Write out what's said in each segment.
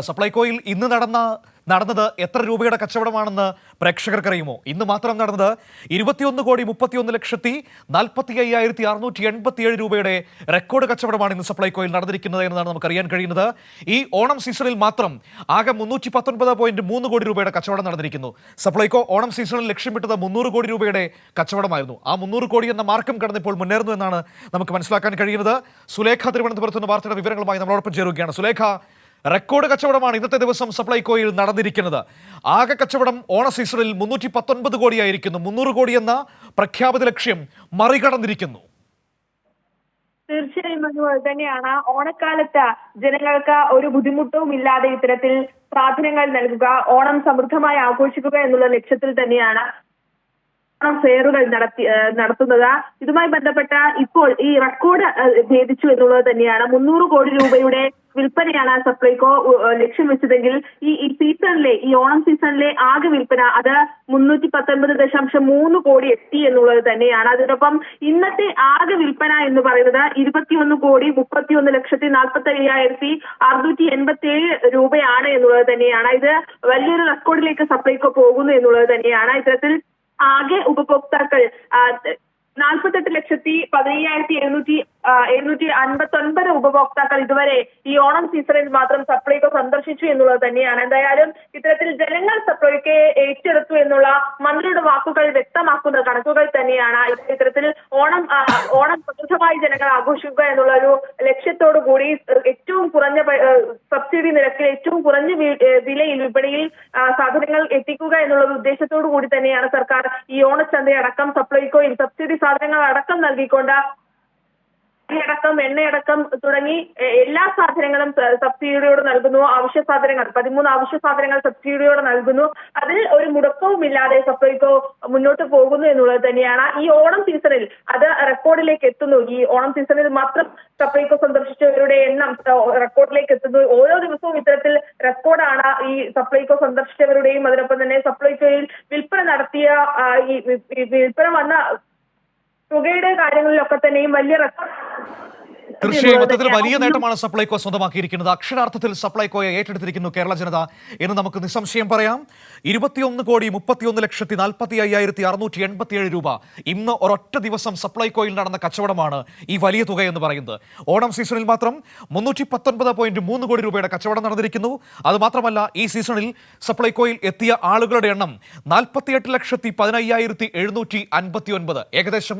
സപ്ലൈകോയിൽ ഇന്ന് നടന്നത് എത്ര രൂപയുടെ കച്ചവടമാണെന്ന് പ്രേക്ഷകർക്കറിയുമോ? ഇന്ന് മാത്രം നടന്നത് 21,31,40,587 രൂപയുടെ റെക്കോർഡ് കച്ചവടമാണ് ഇന്ന് സപ്ലൈകോയിൽ നടന്നിരിക്കുന്നത് എന്നതാണ് നമുക്കറിയാൻ കഴിയുന്നത്. ഈ ഓണം സീസണിൽ മാത്രം ആകെ 319.3 കോടി രൂപയുടെ കച്ചവടം നടന്നിരിക്കുന്നു. സപ്ലൈകോ ഓണം സീസണിൽ ലക്ഷ്യമിട്ടത് 300 കോടി രൂപയുടെ കച്ചവടമായിരുന്നു. ആ 300 കോടി എന്ന മാർക്കം കടന്നിപ്പോൾ മുന്നേറുന്നു എന്നാണ് നമുക്ക് മനസ്സിലാക്കാൻ കഴിയുന്നത്. സുലേഖ തിരുവനന്തപുരത്ത് നിന്ന് വാർത്തയുടെ വിവരങ്ങളുമായി നമ്മളോടൊപ്പം ചേരുകയാണ്. സുലേഖ, റെക്കോർഡ് കച്ചവടമാണ് ഇന്നത്തെ ദിവസം സപ്ലൈകോയിൽ നടന്നിരിക്കുന്നത്. ആകെ കച്ചവടം ഓണ സീസണിൽ 319 കോടിയായിരിക്കുന്നു. 300 കോടി എന്ന പ്രഖ്യാപിത ലക്ഷ്യം മറികടന്നിരിക്കുന്നു. തീർച്ചയായും അതുപോലെ തന്നെയാണ്. ഓണക്കാലത്ത് ജനങ്ങൾക്ക് ഒരു ബുദ്ധിമുട്ടും ഇല്ലാതെ ഇത്തരത്തിൽ സാധനങ്ങൾ നൽകുക, ഓണം സമൃദ്ധമായി ആഘോഷിക്കുക എന്നുള്ള ലക്ഷ്യത്തിൽ തന്നെയാണ് ഫെയറുകൾ നടത്തുന്നത്. ഇതുമായി ബന്ധപ്പെട്ട ഇപ്പോൾ ഈ റെക്കോർഡ് ഭേദിച്ചു എന്നുള്ളത് തന്നെയാണ്. 300 കോടി രൂപയുടെ വിൽപ്പനയാണ് സപ്ലൈകോ ലക്ഷ്യം വെച്ചതെങ്കിൽ ഈ സീസണിലെ ഈ ഓണം സീസണിലെ ആകെ വിൽപ്പന അത് 319.3 കോടി എത്തി എന്നുള്ളത് തന്നെയാണ്. അതിനൊപ്പം ഇന്നത്തെ ആകെ വിൽപ്പന എന്ന് പറയുന്നത് 21,30,40,587 രൂപയാണ് എന്നുള്ളത് തന്നെയാണ്. ഇത് വലിയൊരു റെക്കോർഡിലേക്ക് സപ്ലൈകോ പോകുന്നു എന്നുള്ളത് തന്നെയാണ്. ഇത്തരത്തിൽ ആകെ ഉപഭോക്താക്കൾ 48,17,759 ഉപഭോക്താക്കൾ ഇതുവരെ ഈ ഓണം സീസണിൽ മാത്രം സപ്ലൈകോ സന്ദർശിച്ചു എന്നുള്ളത് തന്നെയാണ്. എന്തായാലും ഇത്തരത്തിൽ ജനങ്ങൾ സപ്ലൈകോയെ ഏറ്റെടുത്തു എന്നുള്ള മന്ത്രിയുടെ വാക്കുകൾ വ്യക്തമാക്കുന്ന കണക്കുകൾ തന്നെയാണ്. ഇത്തരത്തിൽ ഓണം സമൃദ്ധമായി ജനങ്ങൾ ആഘോഷിക്കുക എന്നുള്ള ഒരു ലക്ഷ്യത്തോടു കൂടി ഏറ്റവും കുറഞ്ഞ സബ്സിഡി നിരക്കിൽ ഏറ്റവും കുറഞ്ഞ വിലയിൽ വിപണിയിൽ സാധനങ്ങൾ എത്തിക്കുക എന്നുള്ള ഒരു ഉദ്ദേശത്തോടു കൂടി തന്നെയാണ് സർക്കാർ ഈ ഓണച്ചന്തയടക്കം സപ്ലൈകോയിൽ സബ്സിഡി സാധനങ്ങൾ അടക്കം നൽകിക്കൊണ്ട് അടക്കം എണ്ണയടക്കം തുടങ്ങി എല്ലാ സാധനങ്ങളും സബ്സിഡിയോട് നൽകുന്നു. അവശ്യ സാധനങ്ങൾ 13 അവശ്യ സാധനങ്ങൾ സബ്സിഡിയോട് നൽകുന്നു. അതിൽ ഒരു മുടക്കവും ഇല്ലാതെ സപ്ലൈകോ മുന്നോട്ട് പോകുന്നു എന്നുള്ളത് തന്നെയാണ്. ഈ ഓണം സീസണിൽ അത് റെക്കോർഡിലേക്ക് എത്തുന്നു. ഈ ഓണം സീസണിൽ മാത്രം സപ്ലൈകോ സന്ദർശിച്ചവരുടെ എണ്ണം റെക്കോർഡിലേക്ക് എത്തുന്നു. ഓരോ ദിവസവും ഇത്തരത്തിൽ റെക്കോർഡാണ് ഈ സപ്ലൈകോ സന്ദർശിച്ചവരുടെയും അതിനൊപ്പം തന്നെ സപ്ലൈകോയിൽ വിൽപ്പന നടത്തിയ ഈ വിൽപ്പന വന്ന തുകയുടെ കാര്യങ്ങളിലൊക്കെ തന്നെയും വലിയ തീർച്ചയായും മൊത്തത്തിൽ വലിയ നേട്ടമാണ് സപ്ലൈകോ സ്വന്തമാക്കിയിരിക്കുന്നത്. അക്ഷരാർത്ഥത്തിൽ സപ്ലൈകോയെ ഏറ്റെടുത്തിരിക്കുന്നു കേരള ജനത എന്ന് നമുക്ക് നിസ്സംശയം പറയാം. 21,31,40,587 രൂപ ഇന്ന് ഒരൊറ്റ ദിവസം സപ്ലൈകോയിൽ നടന്ന കച്ചവടമാണ് ഈ വലിയ തുക എന്ന് പറയുന്നത്. ഓണം സീസണിൽ മാത്രം 319.3 കോടി രൂപയുടെ കച്ചവടം നടന്നിരിക്കുന്നു. അതുമാത്രമല്ല, ഈ സീസണിൽ സപ്ലൈകോയിൽ എത്തിയ ആളുകളുടെ എണ്ണം 48,15,759. ഏകദേശം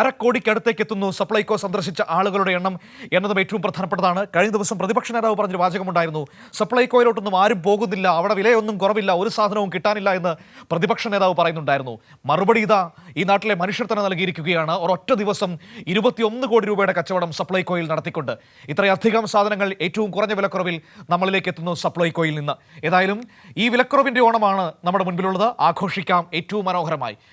1/2 കോടിക്കടുത്തേക്ക് എത്തുന്നു സപ്ലൈകോ സന്ദർശിച്ച ആളുകളുടെ എണ്ണം എന്നതും ഏറ്റവും പ്രധാനപ്പെട്ടതാണ്. കഴിഞ്ഞ ദിവസം പ്രതിപക്ഷ നേതാവ് പറഞ്ഞൊരു വാചകമുണ്ടായിരുന്നു, സപ്ലൈകോയിലോട്ടൊന്നും ആരും പോകുന്നില്ല, അവിടെ വിലയൊന്നും കുറവില്ല, ഒരു സാധനവും കിട്ടാനില്ല എന്ന് പ്രതിപക്ഷ നേതാവ് പറയുന്നുണ്ടായിരുന്നു. മറുപടി ഇതാ ഈ നാട്ടിലെ മനുഷ്യർ തന്നെ നൽകിയിരിക്കുകയാണ്. ഒരൊറ്റ ദിവസം 21 കോടി രൂപയുടെ കച്ചവടം സപ്ലൈകോയിൽ നടത്തിക്കൊണ്ട് ഇത്രയധികം സാധനങ്ങൾ ഏറ്റവും കുറഞ്ഞ വിലക്കുറവിൽ നമ്മളിലേക്ക് എത്തുന്നു സപ്ലൈകോയിൽ നിന്ന്. ഏതായാലും ഈ വിലക്കുറവിന്റെ ഓണമാണ് നമ്മുടെ മുൻപിലുള്ളത്. ആഘോഷിക്കാം ഏറ്റവും മനോഹരമായി.